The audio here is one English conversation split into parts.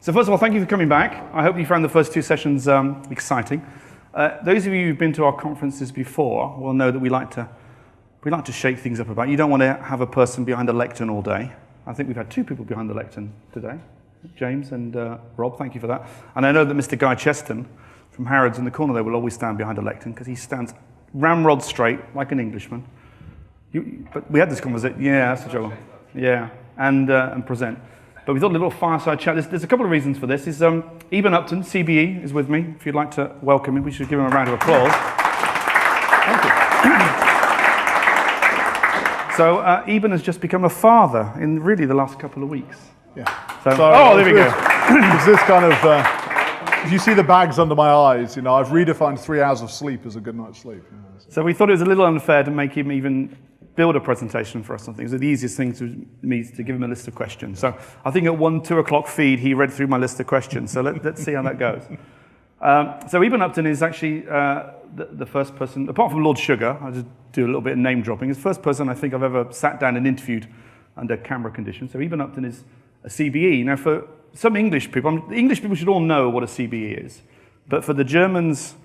So first of all, thank you for coming back. I hope you found the first two sessions exciting. Those of you who've been to our conferences before will know that we like to shake things up about. You don't want to have a person behind a lectern all day. I think we've had two people behind the lectern today, James and Rob. Thank you for that. And I know that Mr. Guy Cheston from Harrods in the corner there will always stand behind a lectern because he stands ramrod straight like an Englishman. But we had this conversation. Yeah, that's the trouble. Yeah, and present. But we thought a little fireside chat. There's a couple of reasons for this. Eben Upton, CBE, is with me. If you'd like to welcome him, we should give him a round of applause. Thank you. So Eben has just become a father in really the last couple of weeks. Yeah. So there we go. It's this kind of, if you see the bags under my eyes, I've redefined 3 hours of sleep as a good night's sleep. So we thought it was a little unfair to make him even build a presentation for us. I think it was the easiest thing to me to give him a list of questions. So I think at 2 o'clock feed, he read through my list of questions. So let's see how that goes. So Eben Upton is actually the first person, apart from Lord Sugar, I'll just do a little bit of name dropping, he's the first person I think I've ever sat down and interviewed under camera conditions. So Eben Upton is a CBE. Now for some English people, the English people should all know what a CBE is. But for the Germans,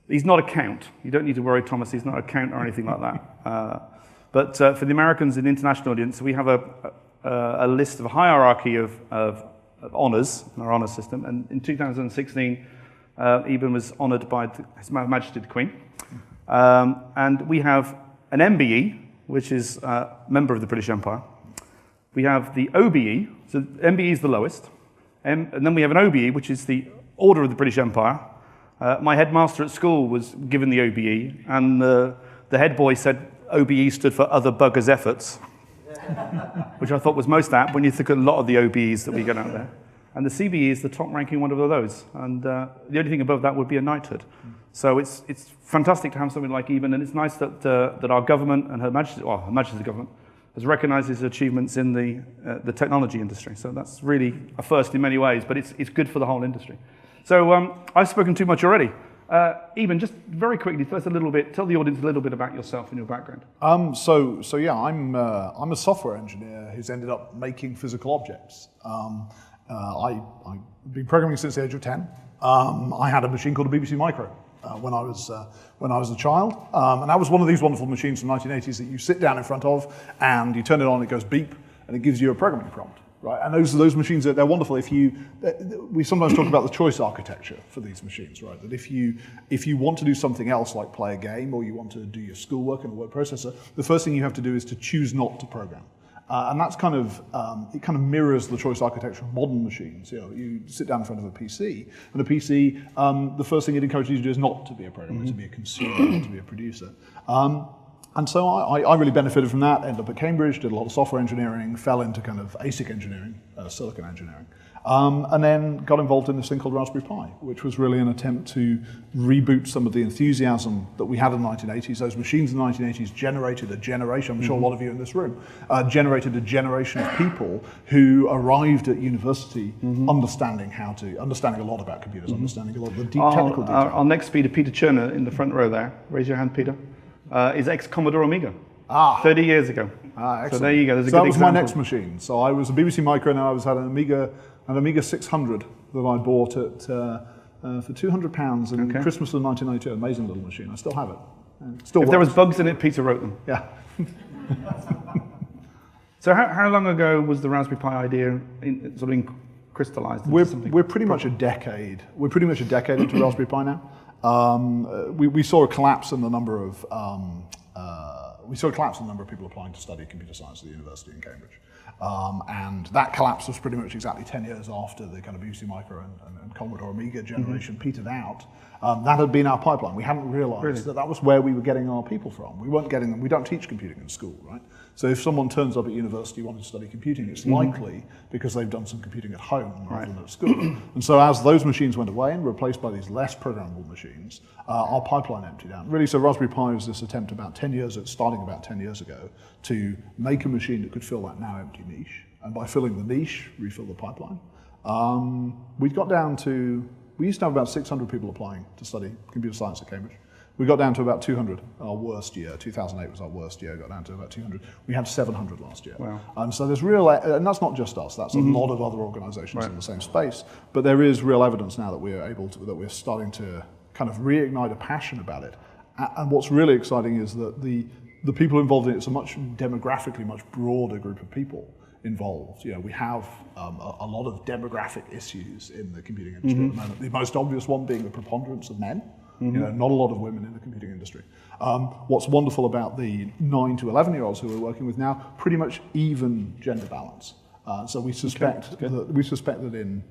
he's not a count. You don't need to worry, Thomas, he's not a count or anything like that. But for the Americans and international audience, we have a list of a hierarchy of honours in our honour system. And in 2016, Eben was honoured by His Majesty the Queen. And we have an MBE, which is a member of the British Empire. We have the OBE, so MBE is the lowest. And then we have an OBE, which is the Order of the British Empire. My headmaster at school was given the OBE, and the head boy said OBE stood for Other Buggers' Efforts, which I thought was most apt when you think of a lot of the OBEs that we get out there. And the CBE is the top ranking one of those. And the only thing above that would be a knighthood. So it's fantastic to have something like Eben, and it's nice that our government and Her Majesty's government has recognised his achievements in the technology industry. So that's really a first in many ways, but it's good for the whole industry. So I've spoken too much already. Eben, just very quickly, tell the audience a little bit about yourself and your background. So yeah, I'm a software engineer who's ended up making physical objects. I've been programming since the age of 10. I had a machine called a BBC Micro when I was a child, and that was one of these wonderful machines from the 1980s that you sit down in front of, and you turn it on, it goes beep, and it gives you a programming prompt. Right, and those machines, they're wonderful. We sometimes talk about the choice architecture for these machines, right? That if you want to do something else, like play a game, or you want to do your schoolwork in a word processor, the first thing you have to do is to choose not to program. And that's it kind of mirrors the choice architecture of modern machines. You sit down in front of a PC, and a PC, the first thing it encourages you to do is not to be a programmer, to be a consumer, not to be a producer. And so I really benefited from that, ended up at Cambridge, did a lot of software engineering, fell into kind of ASIC engineering, silicon engineering, and then got involved in this thing called Raspberry Pi, which was really an attempt to reboot some of the enthusiasm that we had in the 1980s. Those machines in the 1980s generated a generation, I'm sure a lot of you in this room, generated a generation of people who arrived at university understanding a lot about computers, understanding a lot of the deep technical detail. Our next speaker, Peter Cherner, in the front row there, raise your hand, Peter. Is ex-Commodore Amiga, 30 years ago. Excellent. So there you go. There's a so good that was example. my next machine. So I was a BBC Micro, and I had an Amiga 600 that I bought for £200 in Christmas of 1992. Amazing little machine. I still have it. Still if there was bugs in it, Peter wrote them. Yeah. So how long ago was the Raspberry Pi idea crystallized? We're pretty much a decade. We're pretty much a decade into Raspberry Pi now. We saw a collapse in the number of people applying to study computer science at the university in Cambridge, and that collapse was pretty much exactly 10 years after the kind of BBC Micro and Commodore Amiga generation petered out. That had been our pipeline. We hadn't realised that was where we were getting our people from. We weren't getting them. We don't teach computing in school, right? So if someone turns up at university wanting to study computing, it's likely because they've done some computing at home rather than at school. And so as those machines went away and replaced by these less programmable machines, our pipeline emptied out. Really, so Raspberry Pi was this attempt starting about 10 years ago, to make a machine that could fill that now empty niche. And by filling the niche, refill the pipeline. We used to have about 600 people applying to study computer science at Cambridge. We got down to about 200, our worst year. 2008 was our worst year, got down to about 200. We had 700 last year. Wow. So there's real, and that's not just us, that's a lot of other organizations in the same space, but there is real evidence now that we're starting to kind of reignite a passion about it. And what's really exciting is that the people involved in it's a much demographically much broader group of people involved. We have a lot of demographic issues in the computing industry at the moment. The most obvious one being the preponderance of men. Not a lot of women in the computing industry. What's wonderful about the 9 to 11-year-olds who we're working with now, pretty much even gender balance. So we suspect that in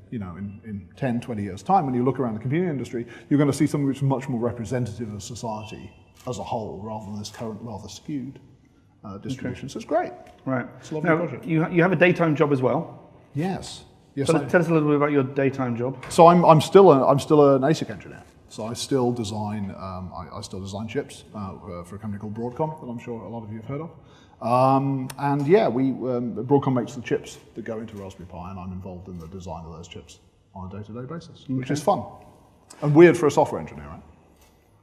10, 20 years' time, when you look around the computing industry, you're going to see something which is much more representative of society as a whole, rather than this current rather skewed distribution. So it's great. Right. It's a lovely project. You have a daytime job as well. Yes. Tell us a little bit about your daytime job. So I'm still an ASIC engineer. So I still design chips for a company called Broadcom that I'm sure a lot of you have heard of. Broadcom makes the chips that go into Raspberry Pi, and I'm involved in the design of those chips on a day-to-day basis, which is fun and weird for a software engineer, right?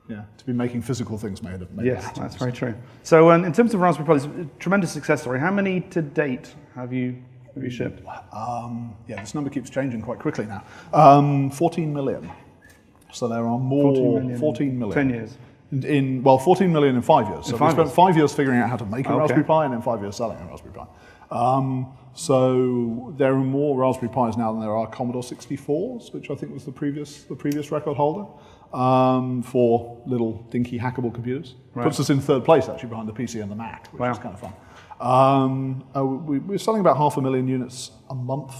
Yeah, to be making physical things made of. Yes, that's very true. So in terms of Raspberry Pi, it's a tremendous success story. How many to date have you shipped? This number keeps changing quite quickly now. 14 million. So there are more. 14 million. 10 years. 14 million in 5 years. So we spent 5 years figuring out how to make a Raspberry Pi, and then 5 years selling a Raspberry Pi. So there are more Raspberry Pis now than there are Commodore 64s, which I think was the previous record holder for little dinky hackable computers. Right. Puts us in third place actually behind the PC and the Mac, which is kind of fun. We're selling about 500,000 units a month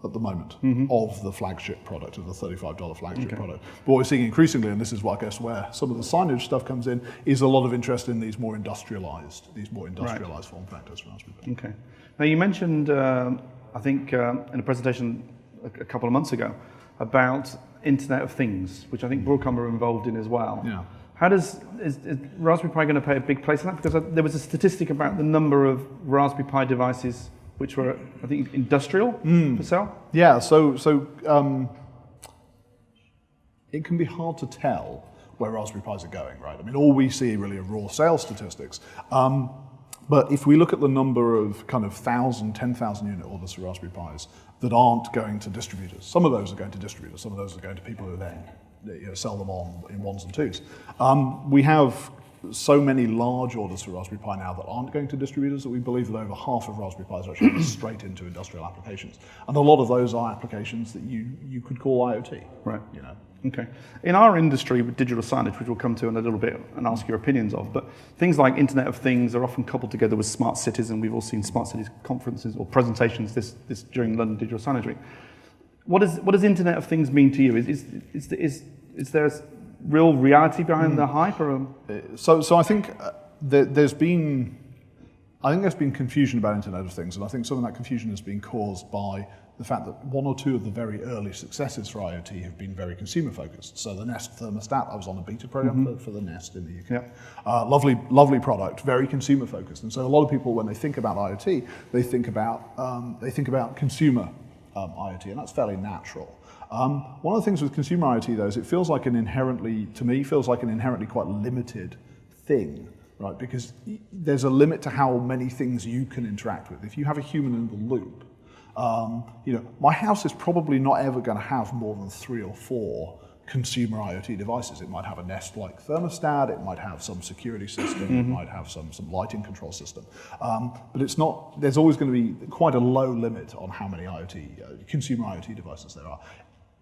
at the moment of the flagship product, of the $35 flagship product. But what we're seeing increasingly, and this is I guess where some of the signage stuff comes in, is a lot of interest in these more industrialized form factors for Raspberry Pi. Okay. Now you mentioned, I think in a presentation a couple of months ago, about Internet of Things, which I think Broadcom are involved in as well. Yeah. Is Raspberry Pi going to play a big place in that? Because there was a statistic about the number of Raspberry Pi devices which were, I think, industrial for sale? Yeah, so it can be hard to tell where Raspberry Pis are going, right? I mean, all we see really are raw sales statistics. But if we look at the number of kind of 1,000, 10,000 unit orders for Raspberry Pis that aren't going to distributors, some of those are going to distributors, some of those are going to people who then sell them on in ones and twos. We have so many large orders for Raspberry Pi now that aren't going to distributors that we believe that over half of Raspberry Pis are actually going straight into industrial applications. And a lot of those are applications that you could call IoT. Right. Okay. In our industry with digital signage, which we'll come to in a little bit and ask your opinions of, but things like Internet of Things are often coupled together with smart cities, and we've all seen smart cities conferences or presentations this during London Digital Signage Week. What does Internet of Things mean to you? Is there a real reality behind the hype, or? So I think there's been confusion about Internet of Things, and I think some of that confusion has been caused by the fact that one or two of the very early successes for IoT have been very consumer focused. So the Nest thermostat, I was on a beta program for the Nest in the UK. Yeah. Lovely product, very consumer focused. And so a lot of people, when they think about IoT, they think about consumer IoT, and that's fairly natural. One of the things with consumer IoT, though, is it feels like an inherently quite limited thing, right? Because there's a limit to how many things you can interact with. If you have a human in the loop, my house is probably not ever going to have more than 3 or 4 consumer IoT devices. It might have a Nest-like thermostat, it might have some security system, it might have some lighting control system. But it's not. There's always going to be quite a low limit on how many consumer IoT devices there are.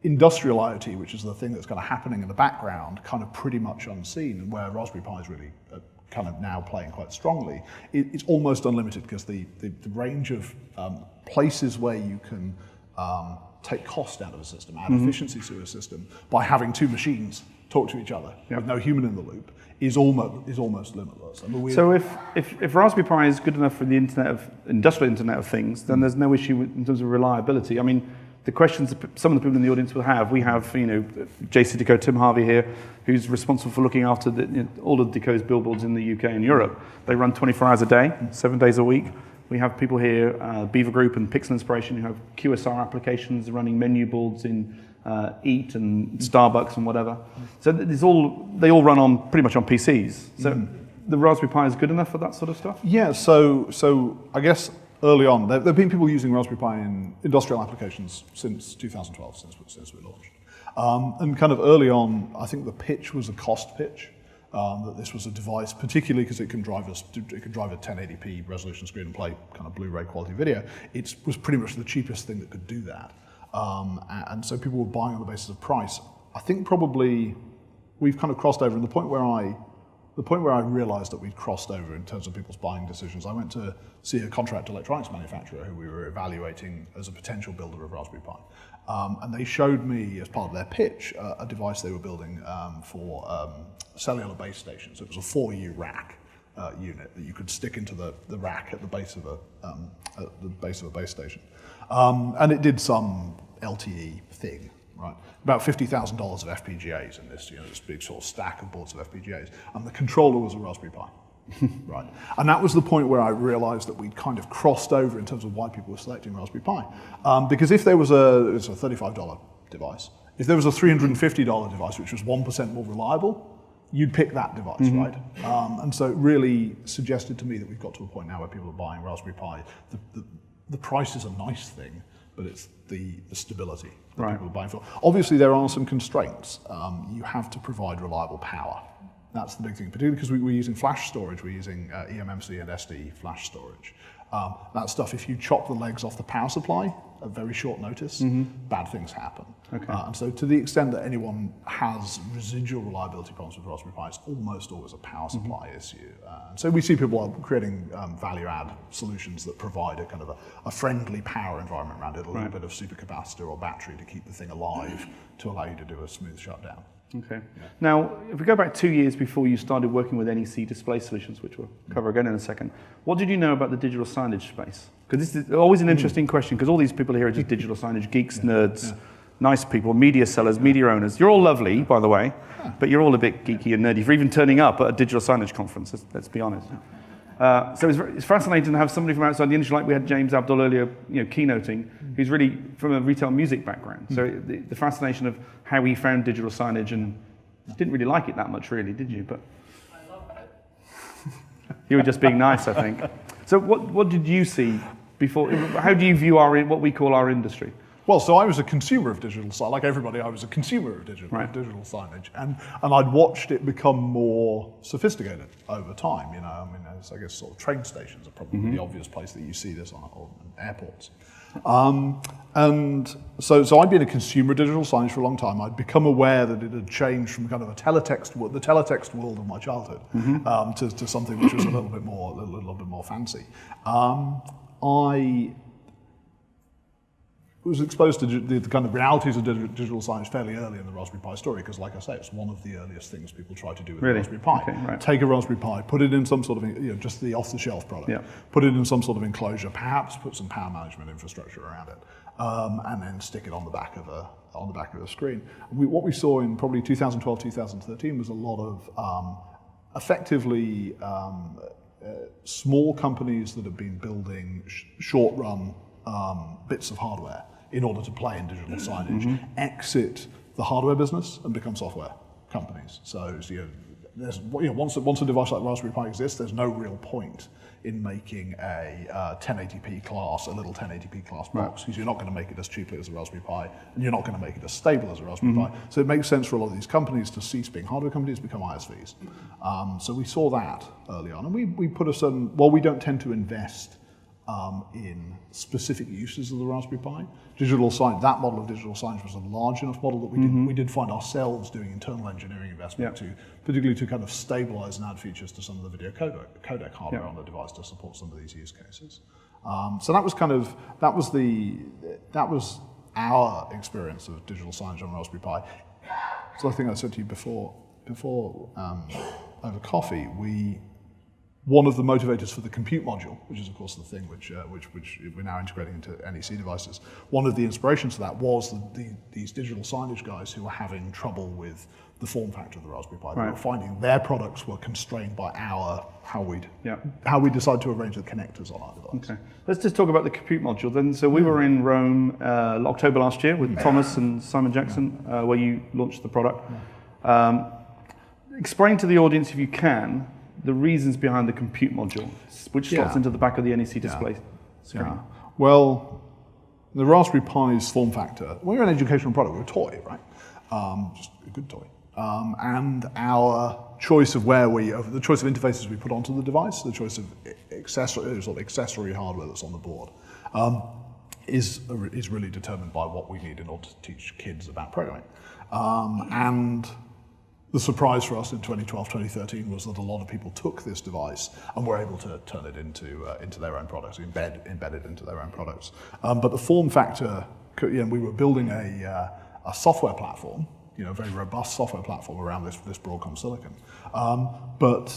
Industrial IoT, which is the thing that's kind of happening in the background, kind of pretty much unseen, and where Raspberry Pi is really kind of now playing quite strongly, it's almost unlimited, because the range of places where you can take cost out of a system, add efficiency to a system, by having 2 machines talk to each other with no human in the loop, is almost limitless. I mean, so if Raspberry Pi is good enough for the industrial Internet of Things, then there's no issue in terms of reliability. I mean, the questions that some of the people in the audience will have, we have, JC Deco, Tim Harvey here, who's responsible for looking after all of Deco's billboards in the UK and Europe. They run 24 hours a day, 7 days a week. We have people here, Beaver Group and Pixel Inspiration, who have QSR applications running menu boards in Eat and Starbucks and whatever. So they all run on pretty much on PCs. So the Raspberry Pi is good enough for that sort of stuff? Yeah, so I guess early on, there have been people using Raspberry Pi in industrial applications since 2012, since we launched. And kind of early on, I think the pitch was a cost pitch. That this was a device, particularly because it can drive a 1080p resolution screen and play kind of Blu-ray quality video. It was pretty much the cheapest thing that could do that, and so people were buying on the basis of price. I think probably we've kind of crossed over, and the point where I realised that we'd crossed over in terms of people's buying decisions. I went to see a contract electronics manufacturer who we were evaluating as a potential builder of Raspberry Pi. And they showed me, as part of their pitch, a device they were building for cellular base stations. So it was a 4U rack unit that you could stick into the rack at the base of a base station. And it did some LTE thing, right? About $50,000 of FPGAs in this, this big sort of stack of boards of FPGAs. And the controller was a Raspberry Pi. Right, and that was the point where I realised that we'd kind of crossed over in terms of why people were selecting Raspberry Pi. Because if there was it's a $35 device, if there was a $350 device which was 1% more reliable, you'd pick that device, right? And so it really suggested to me that we've got to a point now where people are buying Raspberry Pi. The price is a nice thing, but it's the stability that people are buying for. Obviously, there are some constraints. You have to provide reliable power. That's the big thing, particularly because we're using flash storage. We're using eMMC and SD flash storage. That stuff, if you chop the legs off the power supply at very short notice, bad things happen. Okay. And so to the extent that anyone has residual reliability problems with Raspberry Pi, it's almost always a power supply issue. And so we see people creating value-add solutions that provide a kind of a friendly power environment around it, a little bit of supercapacitor or battery to keep the thing alive to allow you to do a smooth shutdown. Okay. Now, if we go back 2 years before you started working with NEC Display Solutions, which we'll cover again in a second, what did you know about the digital signage space? Because this is always an interesting question, because all these people here are just digital signage geeks, nerds, nice people, media sellers, media owners. You're all lovely, by the way, but you're all a bit geeky and nerdy for even turning up at a digital signage conference, let's be honest. So it's fascinating to have somebody from outside the industry, like we had James Abdul earlier, keynoting, who's really from a retail music background. So the fascination of how he found digital signage, and didn't really like it that much, really, did you? But I loved it. You were just being nice, I think. So what did you see before? How do you view what we call our industry? Well, so I was a consumer of digital signage. Like everybody, I was a consumer of digital signage. And I'd watched it become more sophisticated over time. I guess sort of train stations are probably the obvious place that you see this on airports. And so I'd been a consumer of digital signage for a long time. I'd become aware that it had changed from kind of the teletext world of my childhood to something which was a little bit more fancy. I was exposed to the kind of realities of digital signage fairly early in the Raspberry Pi story, because, like I say, it's one of the earliest things people try to do with a Raspberry Pi. Okay, take a Raspberry Pi, put it in some sort of, just the off-the-shelf product, put it in some sort of enclosure, perhaps put some power management infrastructure around it, and then stick it on the back of a screen. What we saw in probably 2012, 2013 was a lot of effectively small companies that have been building short-run bits of hardware in order to play in digital signage, exit the hardware business and become software companies. So once a device like Raspberry Pi exists, there's no real point in making a 1080p class, a little 1080p class box, because you're not going to make it as cheaply as a Raspberry Pi, and you're not going to make it as stable as a Raspberry Pi. So it makes sense for a lot of these companies to cease being hardware companies, become ISVs. So we saw that early on, and we put a certain, we don't tend to invest in specific uses of the Raspberry Pi. That model of digital signage was a large enough model that we did find ourselves doing internal engineering investment particularly to kind of stabilize and add features to some of the video codec hardware on the device to support some of these use cases. So that was our experience of digital signage on Raspberry Pi. So I think I said to you before over coffee, one of the motivators for the compute module, which is of course the thing which we're now integrating into NEC devices, one of the inspirations for that was these digital signage guys who were having trouble with the form factor of the Raspberry Pi. They were finding their products were constrained by how we decide to arrange the connectors on our device. Okay, let's just talk about the compute module then. So we were in Rome October last year with Thomas and Simon Jackson, where you launched the product. Explain to the audience, if you can, the reasons behind the compute module, which slots into the back of the NEC display screen. Well, the Raspberry Pi's form factor, when you're an educational product, we're a toy, right? Just a good toy. And our choice of the choice of interfaces we put onto the device, the choice of accessory hardware that's on the board, is really determined by what we need in order to teach kids about programming. And the surprise for us in 2012, 2013 was that a lot of people took this device and were able to turn it into their own products, embed it into their own products. But the form factor, we were building a software platform, a very robust software platform around this Broadcom silicon. But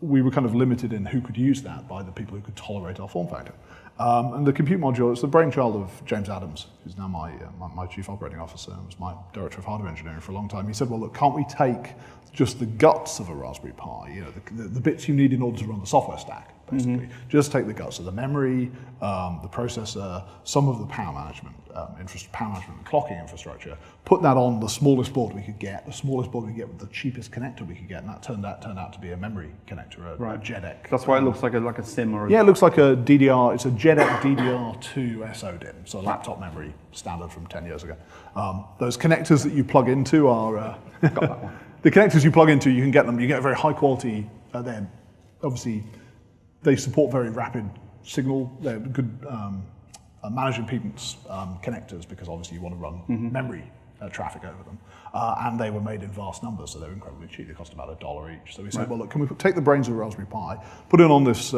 we were kind of limited in who could use that by the people who could tolerate our form factor. And the compute module, it's the brainchild of James Adams, who's now my chief operating officer and was my director of hardware engineering for a long time. He said, well, look, can't we take just the guts of a Raspberry Pi, the bits you need in order to run the software stack, basically. Just take the guts of the memory, the processor, some of the power management and clocking infrastructure, put that on the smallest board we could get, with the cheapest connector we could get, and that turned out to be a memory connector, a JEDEC. That's why it looks like a SIM or it looks like a DDR, it's a JEDEC DDR2 SODIMM, so laptop memory standard from 10 years ago. Those connectors that you plug into are, got that one. The connectors you plug into, you can get them, you get a very high quality, then obviously they support very rapid signal, they're good managed impedance connectors because obviously you want to run memory traffic over them. And they were made in vast numbers, so they were incredibly cheap. They cost about $1 each. So we said, well, look, can we take the brains of a Raspberry Pi, put it on this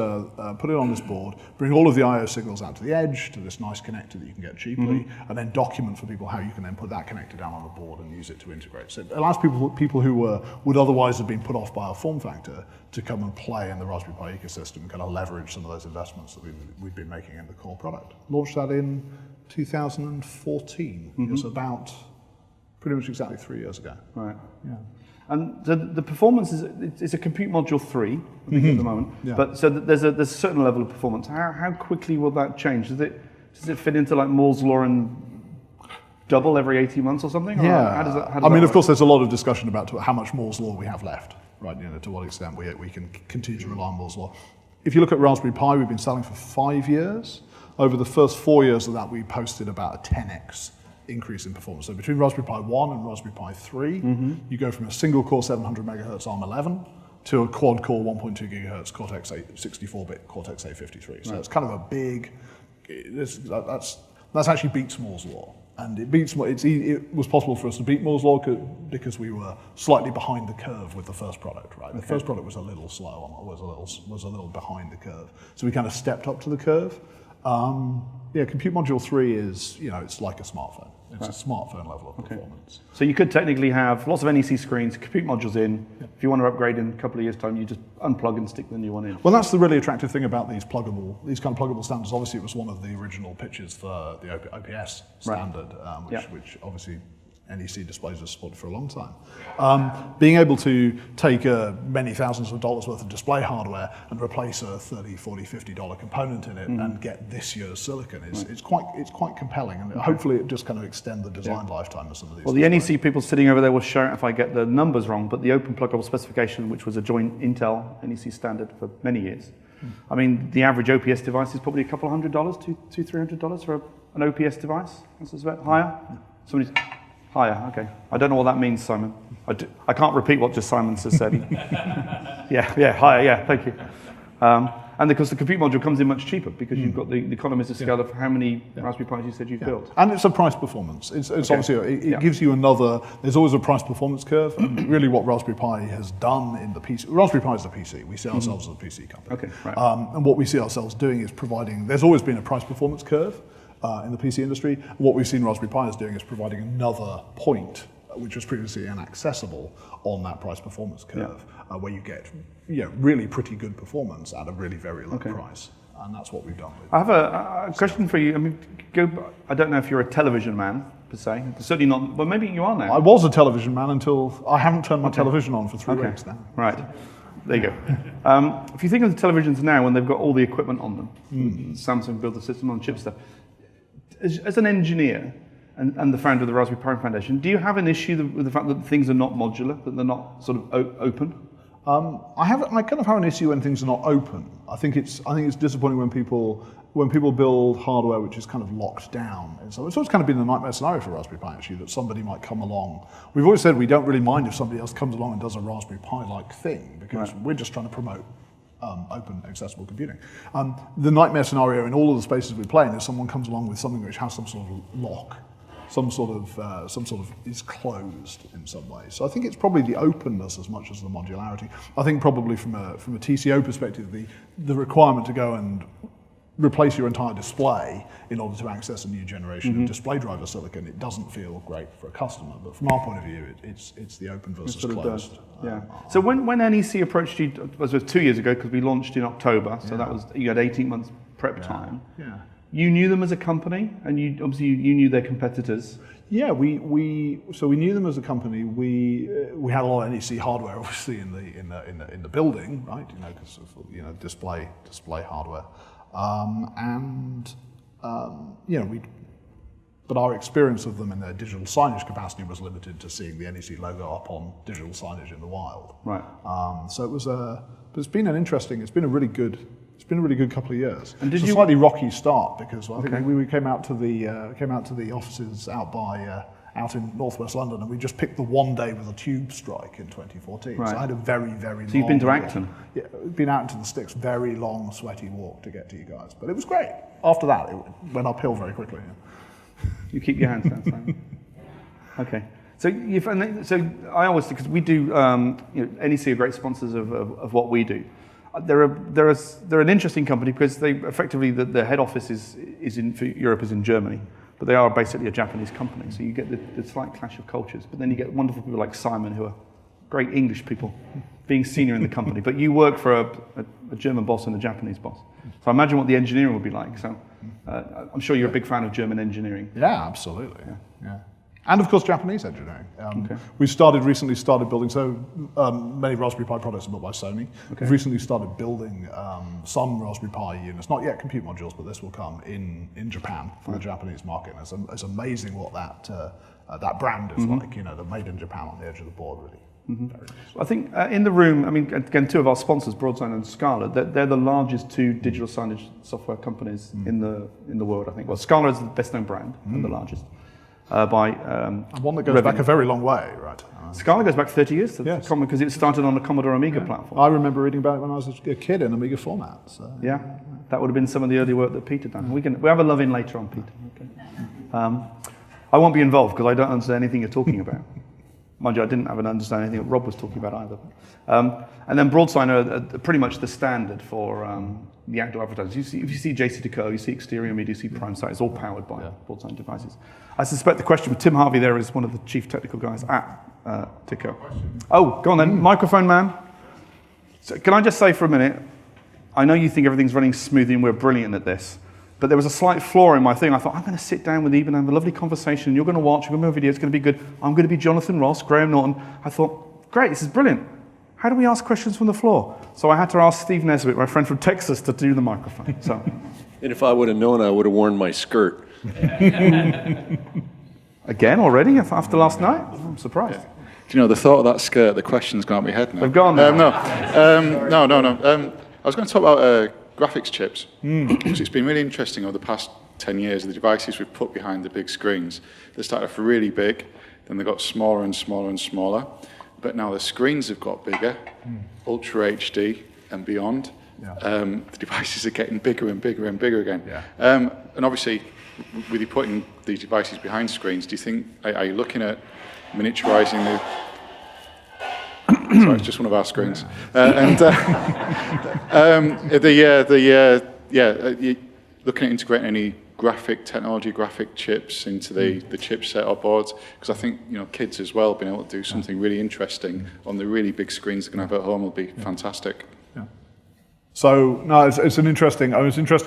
board, bring all of the I/O signals out to the edge to this nice connector that you can get cheaply, and then document for people how you can then put that connector down on the board and use it to integrate. So it allows people who would otherwise have been put off by our form factor to come and play in the Raspberry Pi ecosystem and kind of leverage some of those investments that we've been making in the core product. Launched that in 2014. It was about pretty much exactly 3 years ago. Right. Yeah. And the performance is a compute module 3, I think, at the moment. Yeah. But so there's a certain level of performance. How quickly will that change? Does it fit into like Moore's law and double every 18 months or something? Yeah. Or how does that of work? course, there's a lot of discussion about how much Moore's law we have left, right? To what extent we can continue to rely on Moore's law. If you look at Raspberry Pi, we've been selling for 5 years. Over the first 4 years of that, we posted about a 10x increase in performance. So between Raspberry Pi 1 and Raspberry Pi 3, you go from a single core 700 megahertz ARM11 to a quad core 1.2 gigahertz Cortex 64-bit Cortex A53. So it's kind of a big, that's actually beats Moore's law. And it was possible for us to beat Moore's law because we were slightly behind the curve with the first product, right? The first product was a little slow, was a little behind the curve. So we kind of stepped up to the curve. Compute module 3 is, it's like a smartphone. It's a smartphone level of performance. So you could technically have lots of NEC screens, compute modules in. Yeah. If you want to upgrade in a couple of years' time, you just unplug and stick the new one in. Well, that's the really attractive thing about these kind of pluggable standards. Obviously, it was one of the original pitches for the OPS standard, which obviously NEC displays have supported for a long time. Being able to take many thousands of dollars worth of display hardware and replace a $30, $40, $50 component in it and get this year's silicon it's quite compelling, and hopefully it just kind of extend the design lifetime of some of these. Well, the NEC people sitting over there will shout if I get the numbers wrong, but the open pluggable specification, which was a joint Intel NEC standard for many years, I mean, the average OPS device is probably a couple of $100, $200-$300 for an OPS device. This is higher. Somebody's higher, okay. I don't know what that means, Simon. I can't repeat what just Simon has said. Yeah, higher, yeah, thank you. And because the compute module comes in much cheaper because you've got the economies of scale of how many Raspberry Pis you said you've built. And it's a price performance. It's obviously, it gives you there's always a price performance curve, and really what Raspberry Pi has done in the PC, Raspberry Pi is the PC, we see ourselves as a PC company. Okay, right. And what we see ourselves doing is there's always been a price performance curve in the PC industry. What we've seen Raspberry Pi is doing is providing another point which was previously inaccessible on that price performance curve, where you get really pretty good performance at a really very low price. And that's what we've done. I have a question for you. I mean, I don't know if you're a television man per se. Certainly not. Well, maybe you are now. I was a television man until I haven't turned my television on for 3 weeks now. Right. There you go. If you think of the televisions now when they've got all the equipment on them, Samsung built the system on chip stuff. As an engineer and the founder of the Raspberry Pi Foundation, do you have an issue with the fact that things are not modular, that they're not sort of open? I kind of have an issue when things are not open. I think it's disappointing when people build hardware which is kind of locked down. And so it's always kind of been a nightmare scenario for Raspberry Pi, actually, that somebody might come along. We've always said we don't really mind if somebody else comes along and does a Raspberry Pi-like thing, because we're just trying to promote open, accessible computing. The nightmare scenario in all of the spaces we play in is someone comes along with something which has some sort of lock, some sort of is closed in some way. So I think it's probably the openness as much as the modularity. I think probably from a TCO perspective, the requirement to go and replace your entire display in order to access a new generation of display driver silicon, it doesn't feel great for a customer. But from our point of view, it's the open versus closed. So when NEC approached you, it was 2 years ago, because we launched in October, so that was, you had 18 months prep time. Yeah. You knew them as a company, and you knew their competitors. Yeah, we knew them as a company. We had a lot of NEC hardware, obviously, in the building, right? Because display hardware, but our experience of them in their digital signage capacity was limited to seeing the NEC logo up on digital signage in the wild. Right. So it was but it's been a really good couple of years. And it's a slightly rocky start, because I think we came out to the offices out in northwest London, and we just picked the one day with a tube strike in 2014. Right. So I had a very, very long... So you've been to Acton? Yeah, been out into the sticks, very long, sweaty walk to get to you guys. But it was great. After that, it went uphill very quickly. You keep your hands down, Simon. Okay. So I always, because we do, NEC are great sponsors of what we do. They're an interesting company, because they effectively the head office is in for Europe is in Germany, but they are basically a Japanese company. So you get the slight clash of cultures, but then you get wonderful people like Simon, who are great English people, being senior in the company. But you work for a German boss and a Japanese boss. So I imagine what the engineering would be like. So I'm sure you're a big fan of German engineering. Yeah, absolutely. Yeah. And of course, Japanese engineering. We recently started building, many Raspberry Pi products are built by Sony. We've recently started building some Raspberry Pi units, not yet compute modules, but this will come in Japan for the Japanese market. And it's amazing what that brand is like, they're made in Japan on the edge of the board, really. I think in the room, I mean, again, two of our sponsors, Broadsign and Scala, they're the largest two digital signage software companies in the world, I think. Well, Scala is the best known brand and the largest. And one that goes back a very long way, right? Scala goes back 30 years to the Commodore, because it started on the Commodore Amiga platform. I remember reading about it when I was a kid in Amiga format. So. Yeah, that would have been some of the early work that Peter done. We have a love in later on, Peter. Okay. I won't be involved, because I don't understand anything you're talking about. Mind you, I didn't have an understanding anything that Rob was talking about either. And then Broadsign are pretty much the standard for the outdoor advertisers. If you see JC Decaux, you see Exterior Media, you see PrimeSite, it's all powered by Broadsign devices. I suspect the question with Tim Harvey there is one of the chief technical guys at Decaux. Oh, go on then, microphone man. So can I just say for a minute, I know you think everything's running smoothly and we're brilliant at this, but there was a slight flaw in my thing. I thought, I'm going to sit down with Eben and have a lovely conversation. You're going to watch, we're going to make a video, it's going to be good. I'm going to be Jonathan Ross, Graham Norton. I thought, great, this is brilliant. How do we ask questions from the floor? So I had to ask Steve Nesbitt, my friend from Texas, to do the microphone. So. And if I would have known, I would have worn my skirt. Again, already, after last night? I'm surprised. Yeah. Do you know, the thought of that skirt, the question's gone out my head now. They've gone now. No. I was going to talk about graphics chips, because it's been really interesting over the past 10 years, the devices we've put behind the big screens. They started off really big, then they got smaller and smaller and smaller, but now the screens have got bigger, Ultra HD and beyond. Yeah. The devices are getting bigger and bigger and bigger again. Yeah. And obviously, with you putting these devices behind screens, do you think, are you looking at miniaturizing the... Sorry, it's just one of our screens. You're looking at integrating any graphic technology, graphic chips into the chipset or boards, because I think kids as well being able to do something really interesting on the really big screens they're going to have at home will be fantastic. Yeah. So no, it's an interesting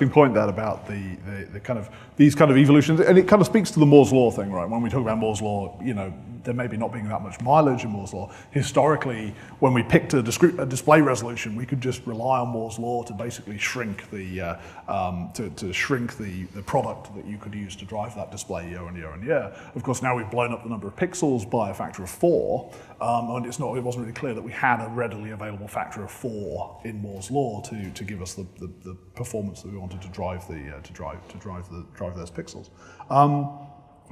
point that about the kind of these kind of evolutions, and it kind of speaks to the Moore's law thing, right? When we talk about Moore's law, there maybe not being that much mileage in Moore's law. Historically, when we picked a display resolution, we could just rely on Moore's law to basically shrink the the product that you could use to drive that display year on year on year. Of course, now we've blown up the number of pixels by a factor of 4, and it wasn't really clear that we had a readily available factor of 4 in Moore's law to give us the performance that we wanted to drive those pixels.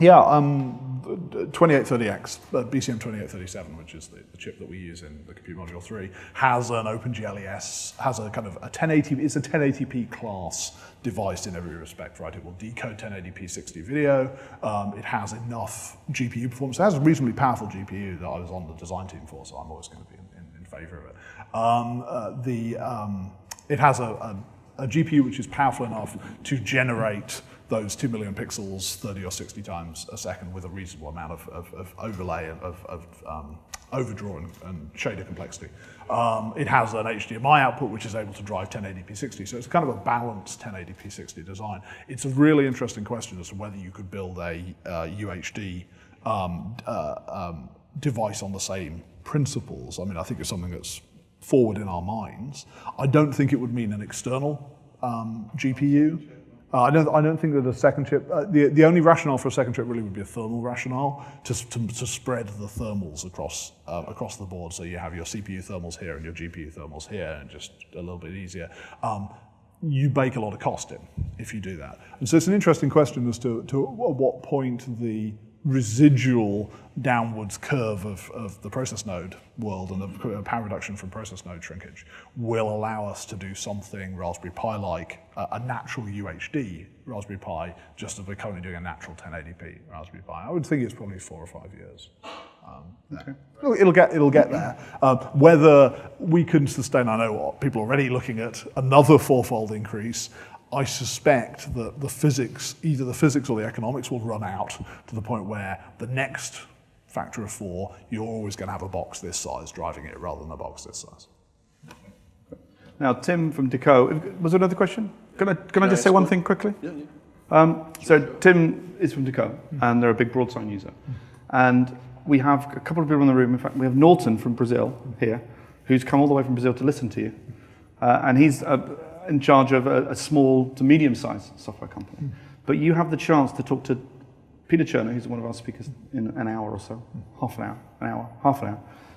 2830X, BCM 2837, which is the chip that we use in the Compute Module 3, has an OpenGLES, has a kind of a 1080, it's a 1080p class device in every respect, right? It will decode 1080p 60 video. It has enough GPU performance. It has a reasonably powerful GPU that I was on the design team for, so I'm always going to be in favor of it. It has a GPU which is powerful enough to generate those 2 million pixels 30 or 60 times a second with a reasonable amount of overlay, of overdraw and shader complexity. It has an HDMI output which is able to drive 1080p 60, so it's kind of a balanced 1080p 60 design. It's a really interesting question as to whether you could build a UHD device on the same principles. I mean, I think it's something that's forward in our minds. I don't think it would mean an external GPU. I don't think that a second chip, the only rationale for a second chip really would be a thermal rationale to spread the thermals across the board. So you have your CPU thermals here and your GPU thermals here, and just a little bit easier. You bake a lot of cost in if you do that. And so it's an interesting question as to at what point the residual downwards curve of the process node world and the power reduction from process node shrinkage will allow us to do something Raspberry Pi-like, a natural UHD Raspberry Pi, just as we're currently doing a natural 1080p Raspberry Pi. I would think it's probably 4 or 5 years. Okay. It'll get there. Whether we can sustain, I know what people are already looking at another 4-fold increase. I suspect that the physics, either the physics or the economics, will run out to the point where the next factor of 4, you're always going to have a box this size driving it rather than a box this size. Now, Tim from Deco, was there another question? Can I just say one thing quickly? Yeah. So Tim is from Deco, and they're a big broadsign user. And we have a couple of people in the room. In fact, we have Norton from Brazil here, who's come all the way from Brazil to listen to you. And he's in charge of a small to medium-sized software company. But you have the chance to talk to Peter Cherner, who's one of our speakers in an hour or so, half an hour,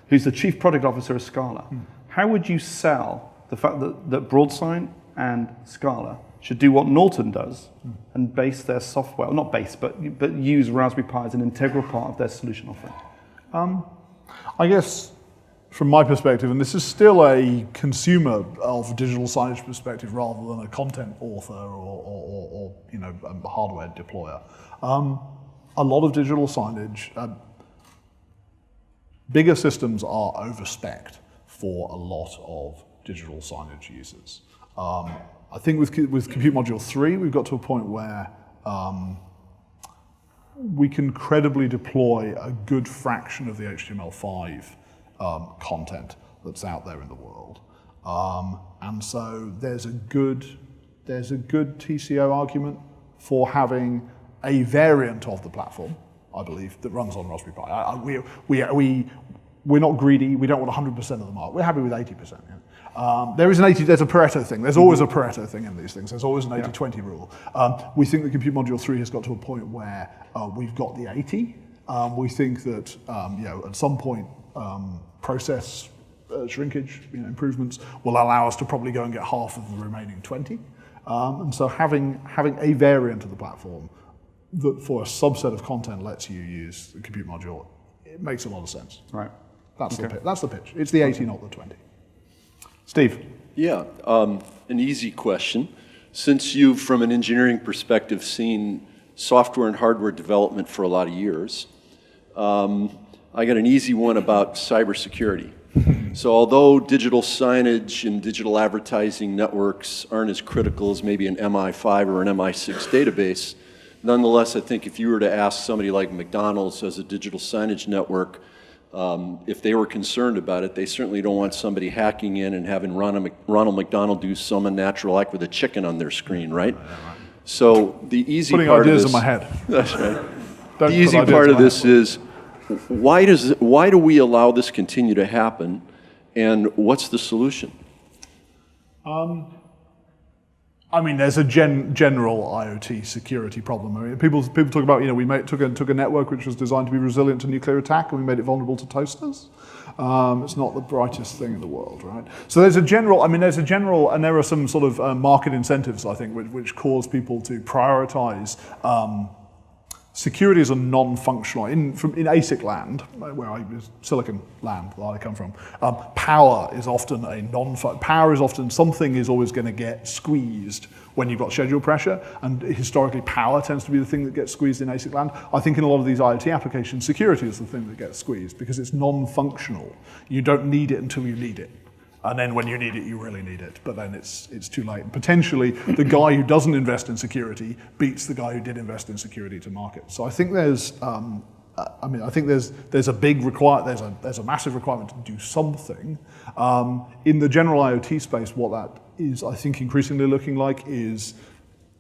who's the chief product officer of Scala. How would you sell the fact that broadsign and Scala should do what Norton does and base their software, not base, but use Raspberry Pi as an integral part of their solution offering? I guess from my perspective, and this is still a consumer of digital signage perspective rather than a content author or a hardware deployer. A lot of digital signage, bigger systems are over-specced for a lot of digital signage users. I think with Compute Module 3, we've got to a point where we can credibly deploy a good fraction of the HTML5 content that's out there in the world. And so there's a good TCO argument for having a variant of the platform, I believe, that runs on Raspberry Pi. We're not greedy. We don't want 100% of the market. We're happy with 80%. Yeah. There's a Pareto thing. There's always a Pareto thing in these things. There's always an 80-20 rule. We think the Compute Module 3 has got to a point where we've got the 80. We think that at some point process shrinkage improvements will allow us to probably go and get half of the remaining 20. And so having a variant of the platform that for a subset of content lets you use the Compute Module, it makes a lot of sense. Right. That's the pitch. It's the 80, not the 20. Steve. Yeah, an easy question. Since you've, from an engineering perspective, seen software and hardware development for a lot of years, I got an easy one about cybersecurity. So although digital signage and digital advertising networks aren't as critical as maybe an MI5 or an MI6 database, nonetheless, I think if you were to ask somebody like McDonald's as a digital signage network, if they were concerned about it, they certainly don't want somebody hacking in and having Ronald McDonald do some unnatural act with a chicken on their screen, right? So the easy Putting part ideas of this, in my head. that's right. Don't The easy put ideas part in of my this head. is why do we allow this continue to happen, and what's the solution? I mean, there's a general IoT security problem. I mean, people talk about, you know, we took a network which was designed to be resilient to nuclear attack, and we made it vulnerable to toasters. It's not the brightest thing in the world, right? So there's a general, and there are some sort of market incentives, I think, which cause people to prioritize security as a non-functional. In ASIC land, Silicon land that I come from, power is often something is always going to get squeezed when you've got schedule pressure, and historically power tends to be the thing that gets squeezed in ASIC land. I think in a lot of these IoT applications, security is the thing that gets squeezed because it's non-functional. You don't need it until you need it. And then when you need it, you really need it. But then it's too late. And potentially, the guy who doesn't invest in security beats the guy who did invest in security to market. So I think there's a big requirement. There's a massive requirement to do something. In the general IoT space, what that is, I think, increasingly looking like is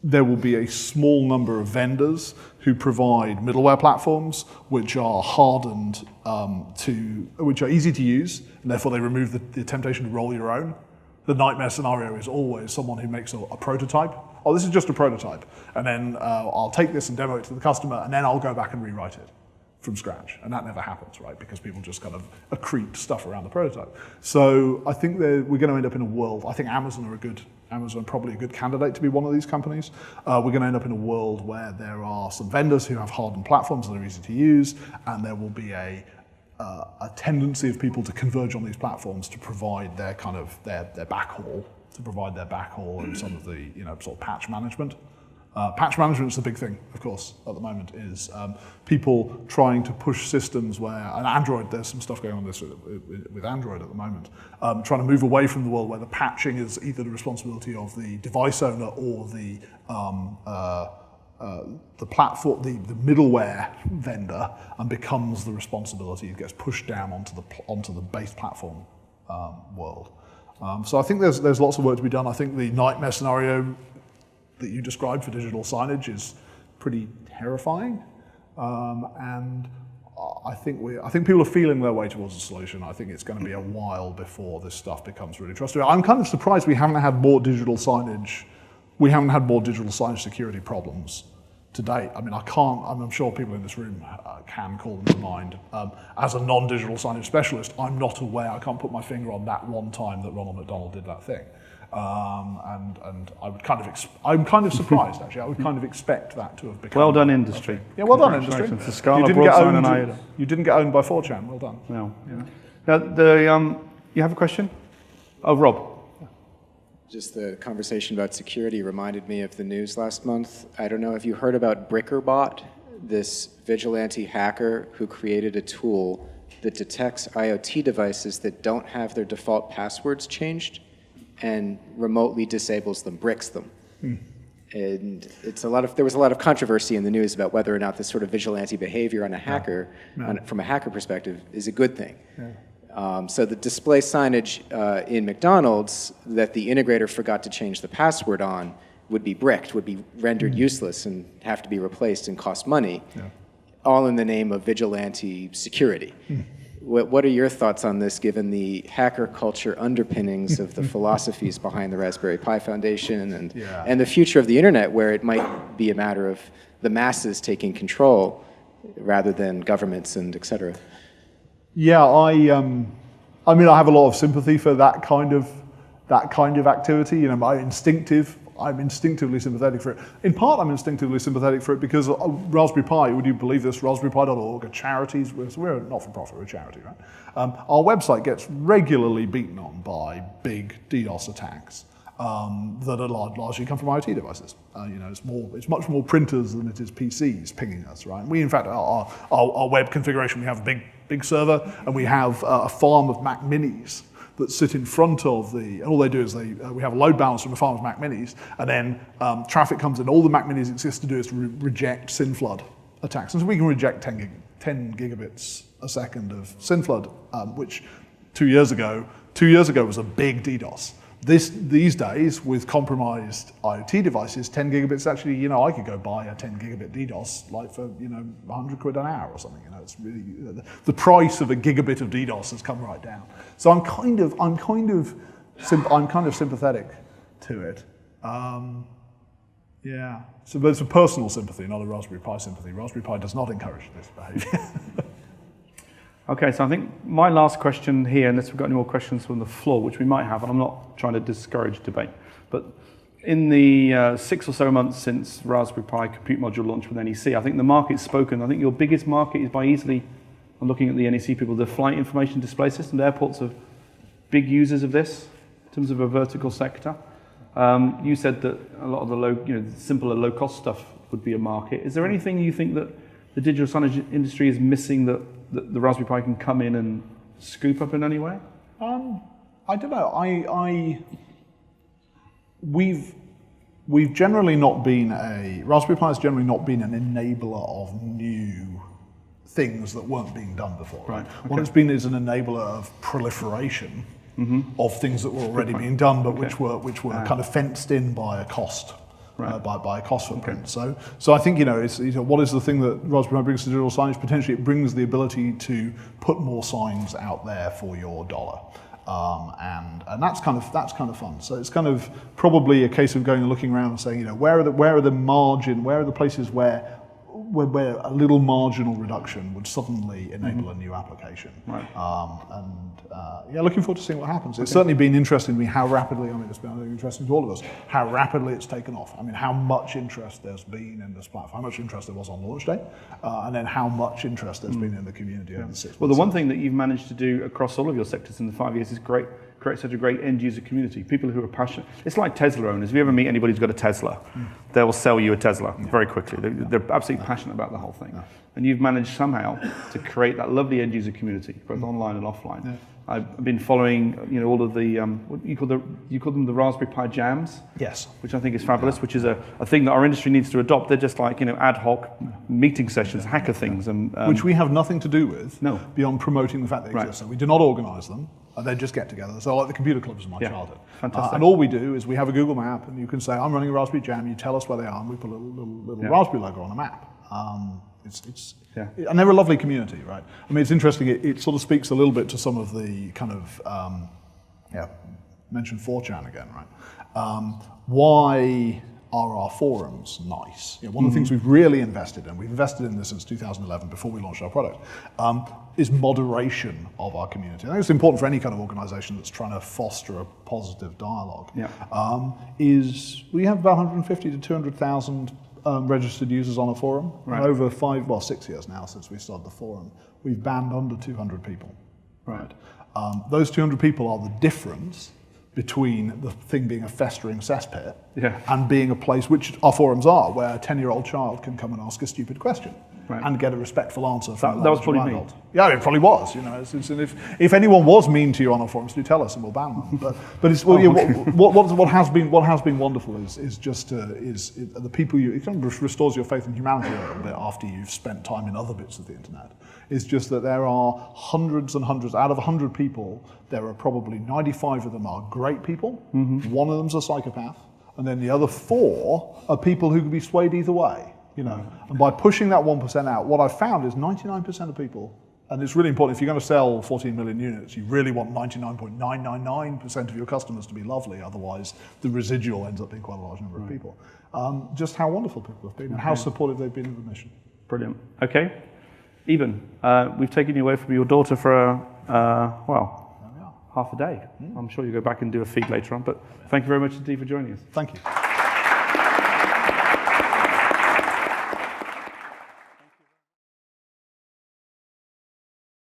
there will be a small number of vendors who provide middleware platforms which are hardened which are easy to use, and therefore they remove the temptation to roll your own. The nightmare scenario is always someone who makes a prototype. Oh, this is just a prototype, and then I'll take this and demo it to the customer, and then I'll go back and rewrite it from scratch. And that never happens, right? Because people just kind of accrete stuff around the prototype. So I think we're going to end up in a world, I think Amazon probably a good candidate to be one of these companies. We're going to end up in a world where there are some vendors who have hardened platforms that are easy to use, and there will be a tendency of people to converge on these platforms to provide their kind of their backhaul, and some of the sort of patch management. Patch management is the big thing, of course, at the moment, is people trying to push systems where, and Android, there's some stuff going on this with Android at the moment, trying to move away from the world where the patching is either the responsibility of the device owner or the platform, the middleware vendor, and becomes the responsibility. It gets pushed down onto the base platform world. So I think there's lots of work to be done. I think the nightmare scenario that you described for digital signage is pretty terrifying, and I think people are feeling their way towards a solution. I think it's going to be a while before this stuff becomes really trustworthy. I'm kind of surprised we haven't had more digital signage. We haven't had more digital signage security problems to date. I mean, I'm sure people in this room can call them to mind. As a non-digital signage specialist, I'm not aware. I can't put my finger on that one time that Ronald McDonald did that thing. And I'm kind of surprised, actually. I would kind of expect that to have become... Well done, industry. Yeah, well done, industry. Congratulations to Scala, Broadsign, and IOTA. You didn't get owned by 4chan. Well done. No. Yeah. Now, you have a question? Oh, Rob. Just the conversation about security reminded me of the news last month. I don't know if you heard about BrickerBot, this vigilante hacker who created a tool that detects IoT devices that don't have their default passwords changed and remotely disables them, bricks them. And there was a lot of controversy in the news about whether or not this sort of vigilante behavior on a hacker, from a hacker perspective, is a good thing. So the display signage in McDonald's that the integrator forgot to change the password on would be bricked, would be rendered useless and have to be replaced and cost money, all in the name of vigilante security. What are your thoughts on this, given the hacker culture underpinnings of the philosophies behind the Raspberry Pi Foundation and the future of the internet, where it might be a matter of the masses taking control rather than governments and et cetera? Yeah, I mean, I have a lot of sympathy for that kind of activity. You know, I'm instinctively sympathetic for it. In part, I'm instinctively sympathetic for it because Raspberry Pi, would you believe this, raspberrypi.org, a charities, we're not for profit, we're a charity, right? Our website gets regularly beaten on by big DDoS attacks. that are largely come from IoT devices. It's much more printers than it is PCs pinging us, right? We, in fact, our web configuration, we have a big server, and we have a farm of Mac Minis that sit in front of and all they do is we have a load balance from a farm of Mac Minis, and then traffic comes in. All the Mac Minis exist to do is to reject SYN flood attacks. And so we can reject 10 gigabits a second of SYN flood, which 2 years ago was a big DDoS. These days, with compromised IoT devices, 10 gigabits actually, I could go buy a 10 gigabit DDoS like for, 100 quid an hour or something. It's really, the price of a gigabit of DDoS has come right down. So I'm kind of sympathetic to it. Yeah. So there's a personal sympathy, not a Raspberry Pi sympathy. Raspberry Pi does not encourage this behavior. Okay, so I think my last question here, unless we've got any more questions from the floor, which we might have, and I'm not trying to discourage debate, but in the 6 or so months since Raspberry Pi Compute Module launched with NEC, I think the market's spoken. I think your biggest market is by easily, I'm looking at the NEC people, the flight information display system. Airports are big users of this in terms of a vertical sector. You said that a lot of the simpler low-cost stuff would be a market. Is there anything you think that the digital signage industry is missing that the Raspberry Pi can come in and scoop up in any way? I don't know. We've generally not been Raspberry Pi has generally not been an enabler of new things that weren't being done before. Right. Okay. What it's been is an enabler of proliferation of things that were already being done, but which were kind of fenced in by a cost. Right. By a cost footprint. Okay. So I think what is the thing that Raspberry Pi brings to digital signage? Potentially, it brings the ability to put more signs out there for your dollar, and that's kind of fun. So it's kind of probably a case of going and looking around and saying, where are the places where a little marginal reduction would suddenly enable a new application. Right. Looking forward to seeing what happens. It's certainly been interesting to me how rapidly, it's been interesting to all of us, how rapidly it's taken off. How much interest there's been in this platform, how much interest there was on launch day, and then how much interest there's been in the community over the 6 months. Well, the one thing that you've managed to do across all of your sectors in the 5 years is create such a great end user community, people who are passionate. It's like Tesla owners. If you ever meet anybody who's got a Tesla, they will sell you a Tesla very quickly. They're absolutely passionate about the whole thing. And you've managed somehow to create that lovely end user community, both online and offline. Yeah. I've been following, all of the what you call them the Raspberry Pi jams. Yes. Which I think is fabulous. Which is a thing that our industry needs to adopt. They're just like ad hoc meeting sessions, hacker things, and which we have nothing to do with. No. Beyond promoting the fact they exist. So we do not organise them. They just get together. So like the computer clubs of my childhood. Fantastic. And all we do is we have a Google map, and you can say, I'm running a Raspberry Jam. You tell us where they are, and we put a little Raspberry logo on a map. And they're a lovely community, right? It's interesting. It sort of speaks a little bit to some of the kind of mention 4chan again, right? Why are our forums nice? One of the things we've really invested in, we've invested in this since 2011 before we launched our product, is moderation of our community. I think it's important for any kind of organization that's trying to foster a positive dialogue. Yeah. We have about 150 to 200,000 registered users on a forum. Right. Over 6 years now since we started the forum, we've banned under 200 people. Right. Those 200 people are the difference between the thing being a festering cesspit and being a place, which our forums are, where a 10-year-old child can come and ask a stupid question and get a respectful answer from that was probably me. Yeah, it probably was. And if anyone was mean to you on our forums, do tell us and we'll ban them. But it's what has been wonderful is just the people it kind of restores your faith in humanity a little bit after you've spent time in other bits of the internet. It's just that there are hundreds and hundreds, out of 100 people, there are probably 95 of them are great people. Mm-hmm. One of them's a psychopath, and then the other 4 are people who can be swayed either way. And by pushing that 1% out, what I've found is 99% of people, and it's really important, if you're going to sell 14 million units, you really want 99.999% of your customers to be lovely, otherwise the residual ends up being quite a large number of people. Just how wonderful people have been and how supportive they've been of the mission. Brilliant. Okay. Eben, we've taken you away from your daughter for, half a day. I'm sure you'll go back and do a feed later on, but thank you very much indeed for joining us. Thank you.